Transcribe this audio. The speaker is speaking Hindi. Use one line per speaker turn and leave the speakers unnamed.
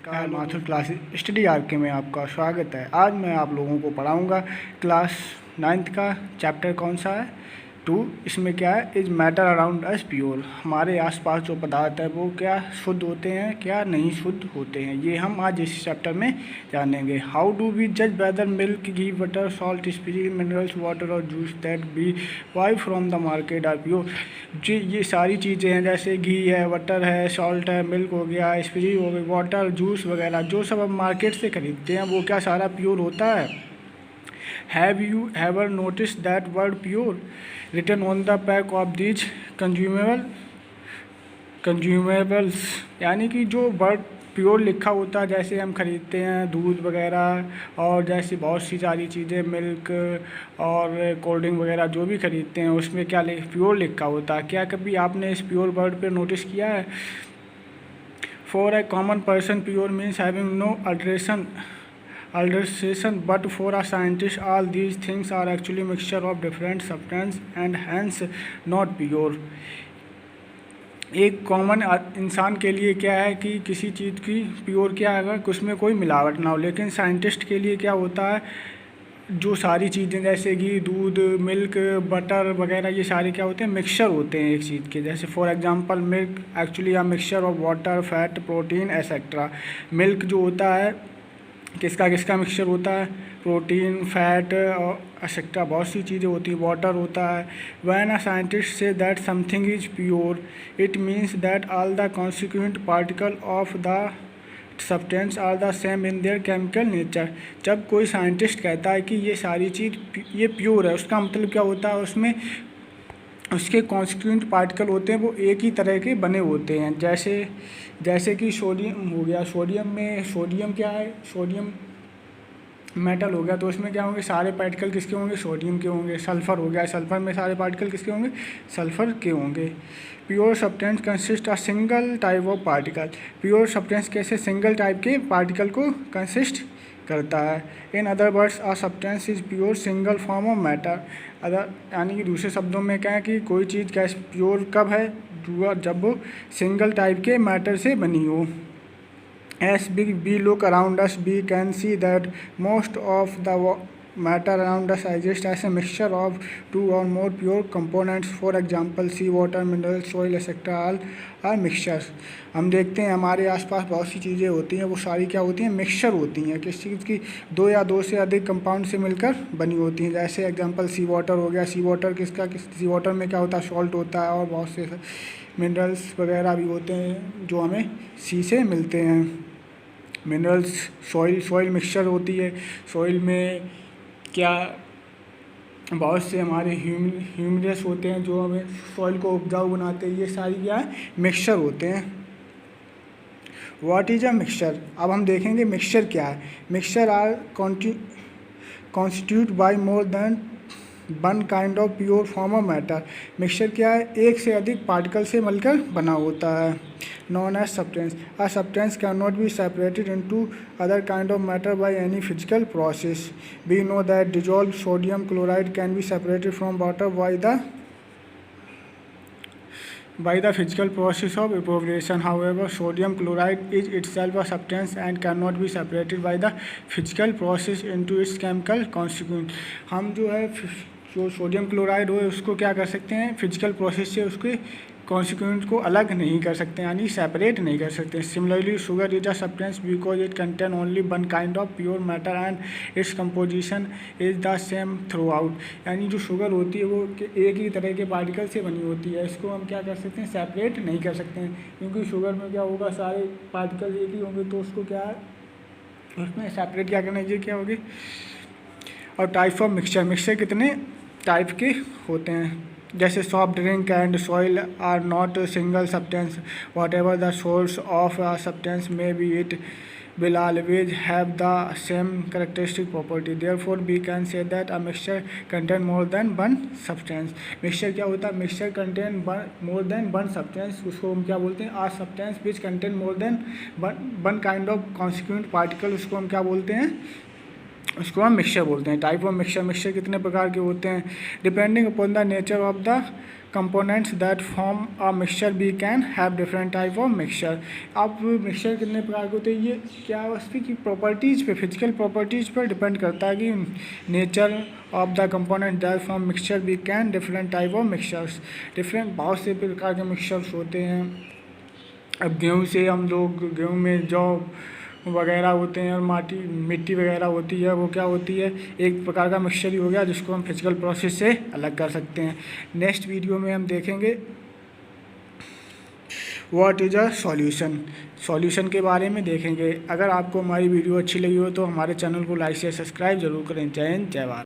नमस्कार माथुर क्लास स्टडी आर के में आपका स्वागत है। आज मैं आप लोगों को पढ़ाऊंगा क्लास 9th का चैप्टर कौन सा है 2। इसमें क्या है, is matter around us pure. हमारे आसपास जो पदार्थ है वो क्या शुद्ध होते हैं क्या नहीं शुद्ध होते हैं, ये हम आज इस चैप्टर में जानेंगे। हाउ डू वी जज whether milk ghee butter salt spices minerals water और juice that be buy from the market are pure. जी ये सारी चीज़ें हैं, जैसे घी है, बटर है, सॉल्ट है, मिल्क हो गया, स्पीसीज हो गई, वाटर, जूस वगैरह जो सब हम मार्केट से खरीदते हैं वो क्या सारा प्योर होता है। Have you ever noticed that word pure written on the back of these consumables? यानी कि जो वर्ड प्योर लिखा होता है, जैसे हम खरीदते हैं दूध वगैरह और जैसे बहुत सी सारी चीज़ें मिल्क और कोल्ड ड्रिंक वगैरह जो भी खरीदते हैं उसमें क्या प्योर लिखा होता है। क्या कभी आपने इस प्योर वर्ड पर नोटिस किया है? For a common person pure means having no alteration, but for a scientist all these things are actually mixture of different substance and hence not pure। एक कॉमन इंसान के लिए क्या है कि किसी चीज़ की प्योर क्या है, उसमें कोई मिलावट ना हो। लेकिन साइंटिस्ट के लिए क्या होता है, जो सारी चीज़ें जैसे घी, दूध, मिल्क, बटर वगैरह ये सारे क्या होते हैं, मिक्सचर होते हैं एक चीज़ के। जैसे for example milk actually a mixture of water, fat, protein etcetera. Milk जो होता है किसका मिक्सचर होता है, प्रोटीन, फैट और एक्सेट्रा बहुत सी चीज़ें होती हैं। वाटर होता है। When a scientist say that something is pure it means that all the constituent particle of the substance are the same in their chemical nature. जब कोई साइंटिस्ट कहता है कि ये सारी चीज़ ये प्योर है, उसका मतलब क्या होता है, उसमें उसके कॉन्स्टिट्यूएंट पार्टिकल होते हैं वो एक ही तरह के बने होते हैं। जैसे कि सोडियम हो गया, सोडियम क्या है, सोडियम मेटल हो गया, तो उसमें क्या होंगे, सारे पार्टिकल किसके होंगे, सोडियम के होंगे। सल्फ़र हो गया, सल्फ़र में सारे पार्टिकल किसके होंगे, सल्फ़र के होंगे। Pure substance consist a single type of particle. Pure substance कैसे सिंगल टाइप के पार्टिकल को कंसिस्ट करता है। In other words a substance is pure single form of matter. Other यानी कि दूसरे शब्दों में क्या है कि कोई चीज़ कैसे प्योर कब है, जब वो सिंगल टाइप के मैटर से बनी हो। As we look around us, we can see that most of the matter around us exists as a mixture of two or more pure components. For example, sea water, minerals, soil, etc. all are mixtures। हम देखते हैं हमारे आसपास बहुत सी चीज़ें होती हैं, वो सारी क्या होती हैं, मिक्सचर होती हैं। किस चीज़ की, दो या दो से अधिक कंपाउंड से मिलकर बनी होती हैं। जैसे एग्जांपल सी वाटर हो गया। सी वाटर सी वाटर में क्या होता है, सॉल्ट होता है और बहुत से मिनरल्स वगैरह भी होते हैं जो हमें सी से मिलते हैं। मिनरल्स, सॉइल मिक्सचर होती है। सॉइल में क्या बहुत से हमारे ह्यूमरस होते हैं जो हमें सॉइल को उपजाऊ बनाते हैं। ये सारी क्या है, मिक्सचर होते हैं। व्हाट इज अ मिक्सचर, अब हम देखेंगे मिक्सचर क्या है। Mixture are constitute by more than one kind of pure form of matter. Mixture क्या है, एक से अधिक पार्टिकल से मिलकर बना होता है। Known as substance, a substance can not be separated into other kind of matter by any physical process. We know that dissolve sodium chloride can be separated from water by the physical process of evaporation. However, sodium chloride is itself a substance and cannot be separated by the physical process into its chemical constituent। हम जो है जो सोडियम क्लोराइड हो उसको क्या कर सकते हैं, फिजिकल प्रोसेस से उसके कॉन्सिक्वेंट को अलग नहीं कर सकते, यानी सेपरेट नहीं कर सकते। Similarly sugar is a substance because it contain only one kind of pure matter and its composition is the same through out. यानी जो शुगर होती है वो एक ही तरह के पार्टिकल से बनी होती है, इसको हम क्या कर सकते हैं, सेपरेट नहीं कर सकते हैं। क्योंकि शुगर में क्या होगा, सारे पार्टिकल एक ही होंगे, तो उसको क्या है, उसमें सेपरेट क्या करना चाहिए, क्या होगी। और टाइप ऑफ मिक्सचर कितने टाइप के होते हैं, जैसे soft drink and soil are not single substance. Whatever the source of a substance may be it will always have the same characteristic property. Therefore, we can say that a mixture contain more than one substance। Mixture क्या होता है, mixture contain more than one substance, उसको हम क्या बोलते हैं, a substance which contain more than one kind of constituent particle, उसको हम क्या बोलते हैं, उसको हम मिक्सचर बोलते हैं। टाइप ऑफ मिक्सचर, मिक्सचर कितने प्रकार के होते हैं? Depending upon the nature of the components that form a mixture we can have different type of mixture. अब मिक्सचर कितने प्रकार के होते हैं, ये क्या उसकी प्रॉपर्टीज़ पे, फिजिकल प्रॉपर्टीज़ पर डिपेंड करता है कि nature of the component that form mixture we can different type of mixtures. Different बहुत से प्रकार के मिक्सचर्स होते हैं। अब गेहूँ से हम लोग, गेहूँ में जौ वगैरह होते हैं और मिट्टी वगैरह होती है, वो क्या होती है, एक प्रकार का मिक्सचर ही हो गया जिसको हम फिजिकल प्रोसेस से अलग कर सकते हैं। नेक्स्ट वीडियो में हम देखेंगे what is a solution, solution के बारे में देखेंगे। अगर आपको हमारी वीडियो अच्छी लगी हो तो हमारे चैनल को लाइक से सब्सक्राइब जरूर करें। जय हिंद, जय भारत।